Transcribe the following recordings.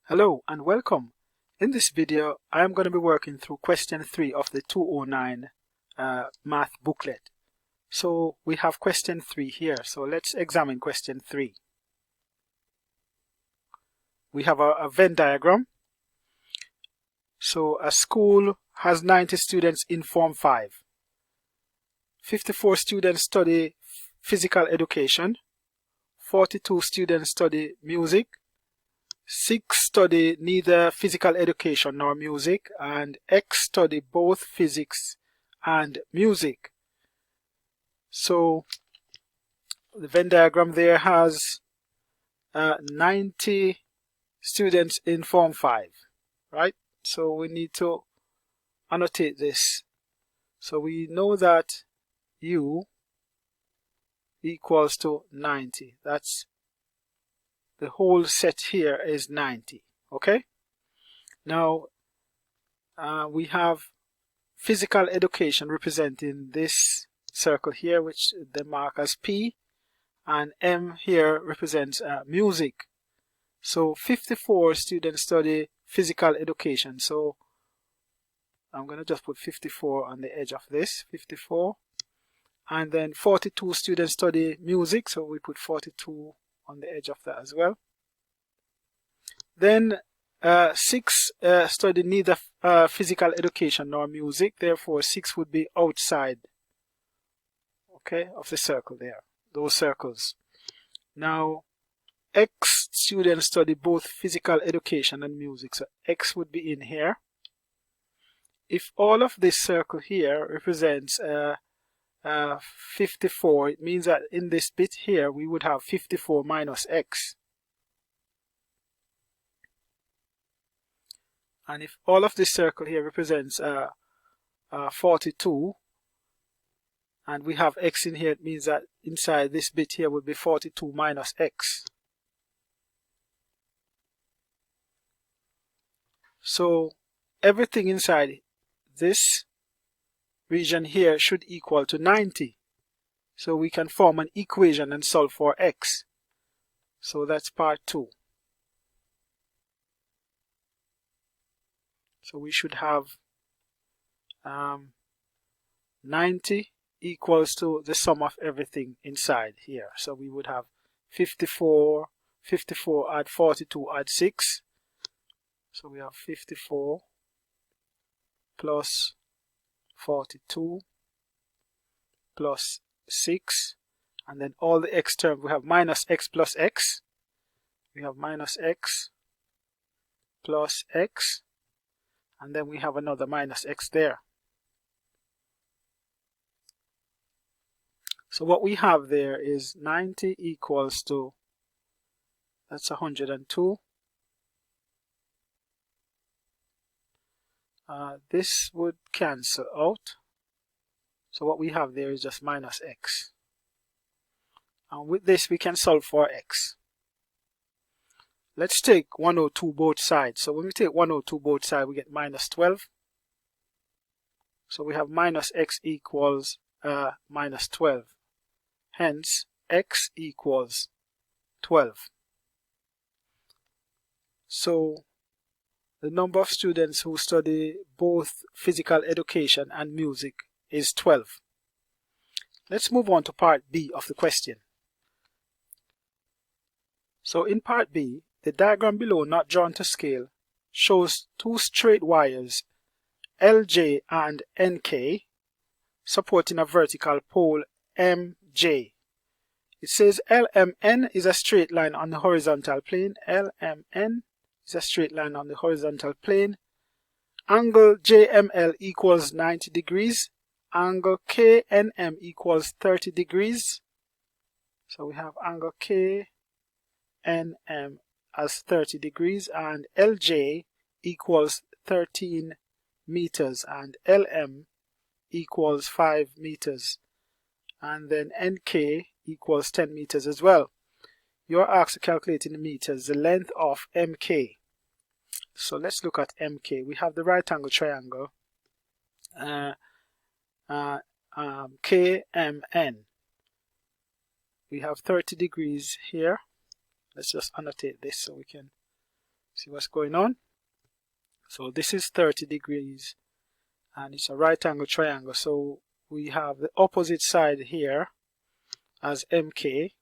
Hello and welcome. In this video, I am going to be working through question 3 of the 209 math booklet. So we have question 3 here. So let's examine question 3. We have a Venn diagram. So a school has 90 students in Form 5. 54 students study physical education. 42 students study music. 6 study neither physical education nor music, and X study both physics and music. So the Venn diagram there has 90 students in Form 5, right? So we need to annotate this. So we know that U equals to 90. That's the whole set here is 90. Okay. Now we have physical education representing this circle here, which they mark as P, and M here represents music. So 54 students study physical education. So I'm going to just put 54 on the edge of this, 54. And then 42 students study music, so we put 42 on the edge of that as well. Then 6 study neither physical education nor music, therefore 6 would be outside, okay, of the circle there, those circles. Now X students study both physical education and music, so X would be in here. If all of this circle here represents 54, it means that in this bit here we would have 54 minus X. And if all of this circle here represents 42, and we have X in here, it means that inside this bit here would be 42 minus X. So everything inside this region here should equal to 90. So we can form an equation and solve for X. So that's part 2. So we should have 90 equals to the sum of everything inside here. So we would have 54 add 42 add 6. So we have 54 plus 42 plus 6, and then all the X terms we have minus X plus X. We have minus X plus X, and then we have another minus X there. So what we have there is 90 equals to, that's 102. This would cancel out. So what we have there is just minus X. And with this we can solve for X. Let's take 102 both sides. So when we take 102 both sides, we get minus 12. So we have minus X equals minus 12. Hence, X equals 12. So the number of students who study both physical education and music is 12. Let's move on to part B of the question. So in part B, the diagram below, not drawn to scale, shows two straight wires, LJ and NK, supporting a vertical pole MJ. It says LMN is a straight line on the horizontal plane. LMN is a straight line on the horizontal plane. Angle JML equals 90 degrees. Angle KNM equals 30 degrees. So we have angle KNM as 30 degrees, and LJ equals 13 meters, and LM equals 5 meters, and then NK equals 10 meters as well. You are asked to calculate in meters the length of MK. So let's look at MK. We have the right angle triangle KMN. We have 30 degrees here. Let's just annotate this so we can See what's going on? So this is 30 degrees and it's a right angle triangle. So we have the opposite side here as MK,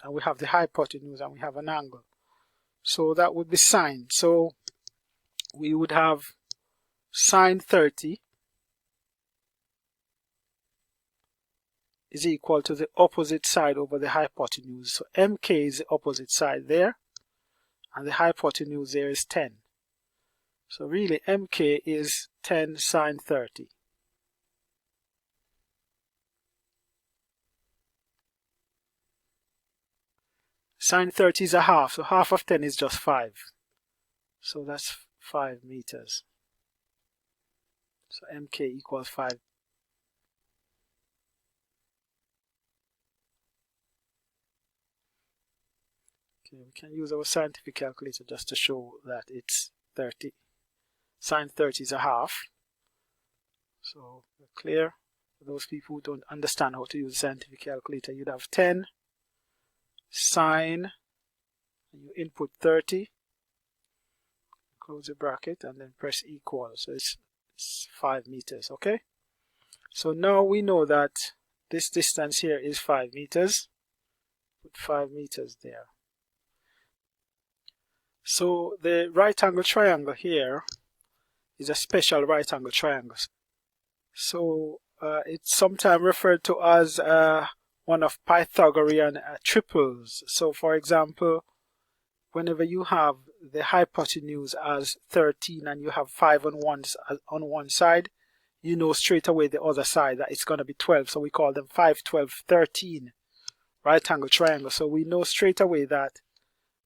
and we have the hypotenuse and we have an angle. So that would be sine. So we would have sine 30 is equal to the opposite side over the hypotenuse. So MK is the opposite side there, and the hypotenuse there is 10. So really MK is 10 sine 30. Sine 30 is a half, so half of 10 is just 5. So that's 5 meters. So MK equals 5. Okay, we can use our scientific calculator just to show that it's 30. Sine 30 is a half. So we're clear. For those people who don't understand how to use a scientific calculator, you'd have 10 sine, and you input 30, close the bracket, and then press equal. So it's 5 meters, okay? So now we know that this distance here is 5 meters. Put 5 meters there. So the right angle triangle here is a special right angle triangle. So it's sometimes referred to as one of Pythagorean triples. So for example, whenever you have the hypotenuse as 13 and you have 5 on one side, you know straight away the other side that it's going to be 12. So we call them 5, 12, 13 right angle triangle. So we know straight away that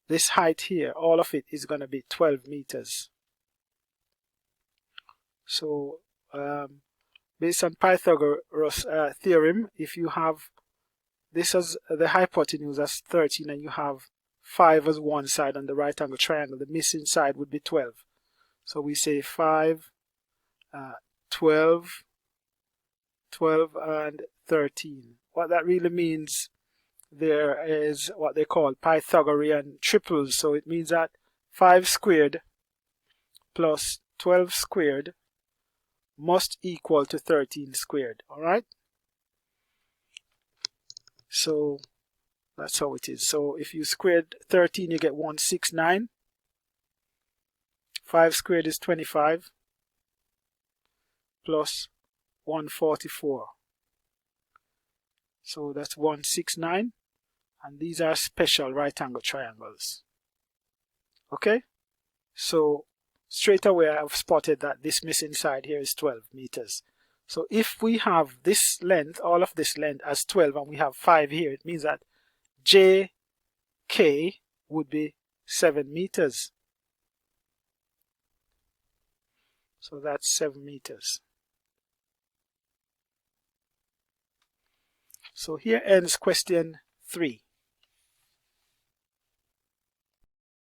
this height here, all of it is going to be 12 meters. So based on Pythagoras theorem, if you have this as the hypotenuse as 13 and you have 5 as one side on the right angle triangle, the missing side would be 12. So we say 5, 12, 12 and 13. What that really means, there is what they call Pythagorean triples. So it means that 5 squared plus 12 squared must equal to 13 squared. Alright? So that's how it is. So if you squared 13, you get 169. 5 squared is 25 plus 144. So that's 169. And these are special right angle triangles. Okay? So straight away I've spotted that this missing side here is 12 meters. So if we have this length, all of this length as 12, and we have 5 here, it means that JK would be 7 meters. So that's 7 meters. So here ends question 3.